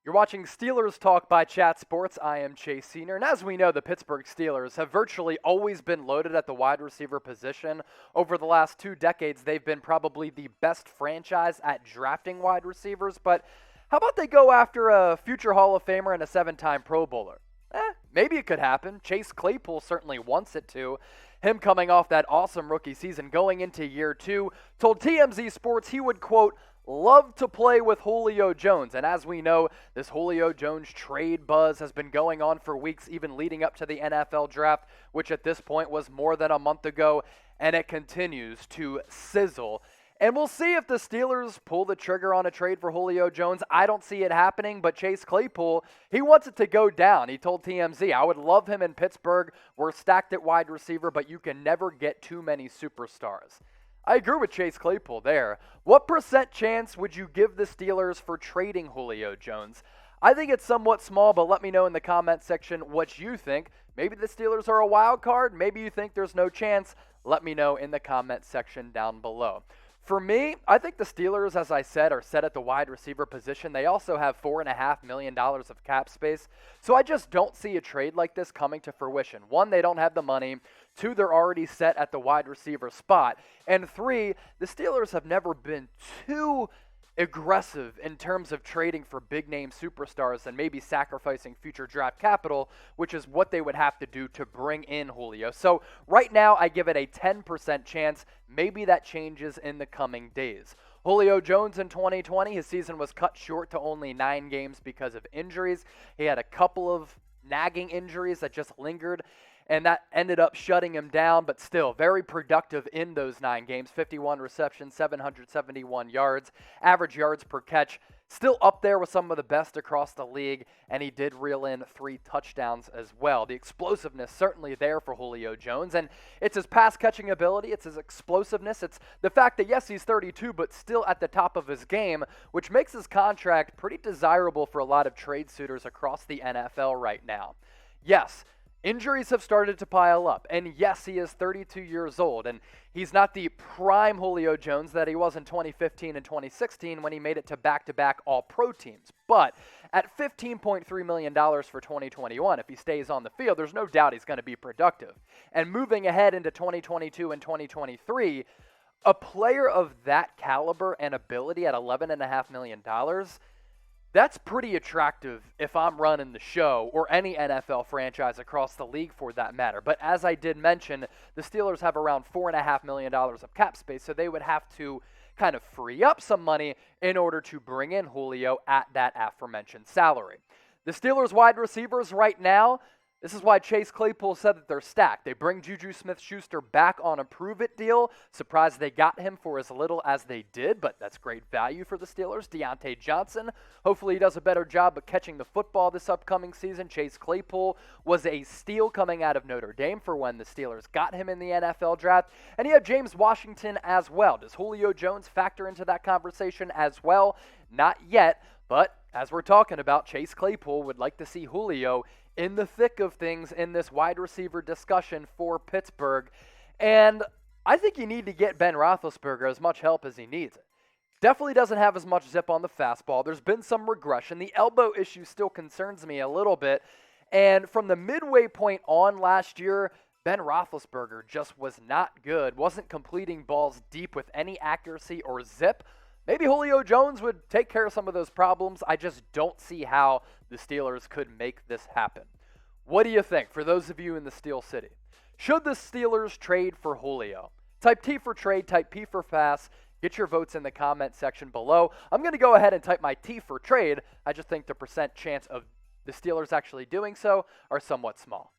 You're watching Steelers Talk by Chat Sports. I am Chase Sr. And as we know, the Pittsburgh Steelers have virtually always been loaded at the wide receiver position. Over the last 2 decades, they've been probably the best franchise at drafting wide receivers. But how about they go after a future Hall of Famer and a 7-time Pro Bowler? Maybe it could happen. Chase Claypool certainly wants it to. Him coming off that awesome rookie season going into year 2, told TMZ Sports he would, quote, love to play with Julio Jones. And as we know, this Julio Jones trade buzz has been going on for weeks, even leading up to the NFL draft, which at this point was more than a month ago, and it continues to sizzle. And we'll see if the Steelers pull the trigger on a trade for Julio Jones. I don't see it happening, but Chase Claypool, he wants it to go down. He told TMZ, I would love him in Pittsburgh. We're stacked at wide receiver, but you can never get too many superstars. I agree with Chase Claypool there. What % chance would you give the Steelers for trading Julio Jones? I think it's somewhat small, but let me know in the comment section what you think. Maybe the Steelers are a wild card. Maybe you think there's no chance. Let me know in the comment section down below. For me, I think the Steelers, as I said, are set at the wide receiver position. They also have $4.5 million of cap space. So I just don't see a trade like this coming to fruition. 1, they don't have the money. 2, they're already set at the wide receiver spot. And 3, the Steelers have never been too aggressive in terms of trading for big-name superstars and maybe sacrificing future draft capital, which is what they would have to do to bring in Julio. So right now, I give it a 10% chance. Maybe that changes in the coming days. Julio Jones in 2020, his season was cut short to only 9 games because of injuries. He had a couple of nagging injuries that just lingered, and that ended up shutting him down, but still very productive in those 9 games. 51 receptions, 771 yards, average yards per catch, still up there with some of the best across the league, and he did reel in 3 touchdowns as well. The explosiveness certainly there for Julio Jones, and it's his pass-catching ability, it's his explosiveness, it's the fact that, yes, he's 32, but still at the top of his game, which makes his contract pretty desirable for a lot of trade suitors across the NFL right now. Yes, injuries have started to pile up, and yes, he is 32 years old, and he's not the prime Julio Jones that he was in 2015 and 2016 when he made it to back-to-back All-Pro teams. But at $15.3 million for 2021, if he stays on the field, there's no doubt he's going to be productive. And moving ahead into 2022 and 2023, a player of that caliber and ability at $11.5 million, that's pretty attractive if I'm running the show or any NFL franchise across the league for that matter. But as I did mention, the Steelers have around $4.5 million of cap space, so they would have to kind of free up some money in order to bring in Julio at that aforementioned salary. The Steelers wide receivers right now, this is why Chase Claypool said that they're stacked. They bring Juju Smith-Schuster back on a prove-it deal. Surprised they got him for as little as they did, but that's great value for the Steelers. Deontay Johnson, hopefully he does a better job of catching the football this upcoming season. Chase Claypool was a steal coming out of Notre Dame for when the Steelers got him in the NFL draft. And you have James Washington as well. Does Julio Jones factor into that conversation as well? Not yet, but as we're talking about, Chase Claypool would like to see Julio in the thick of things in this wide receiver discussion for Pittsburgh. And I think you need to get Ben Roethlisberger as much help as he needs it. Definitely doesn't have as much zip on the fastball. There's been some regression. The elbow issue still concerns me a little bit. And from the midway point on last year, Ben Roethlisberger just was not good. Wasn't completing balls deep with any accuracy or zip. Maybe Julio Jones would take care of some of those problems. I just don't see how the Steelers could make this happen. What do you think, for those of you in the Steel City? Should the Steelers trade for Julio? Type T for trade, type P for pass. Get your votes in the comment section below. I'm going to go ahead and type my T for trade. I just think the % chance of the Steelers actually doing so are somewhat small.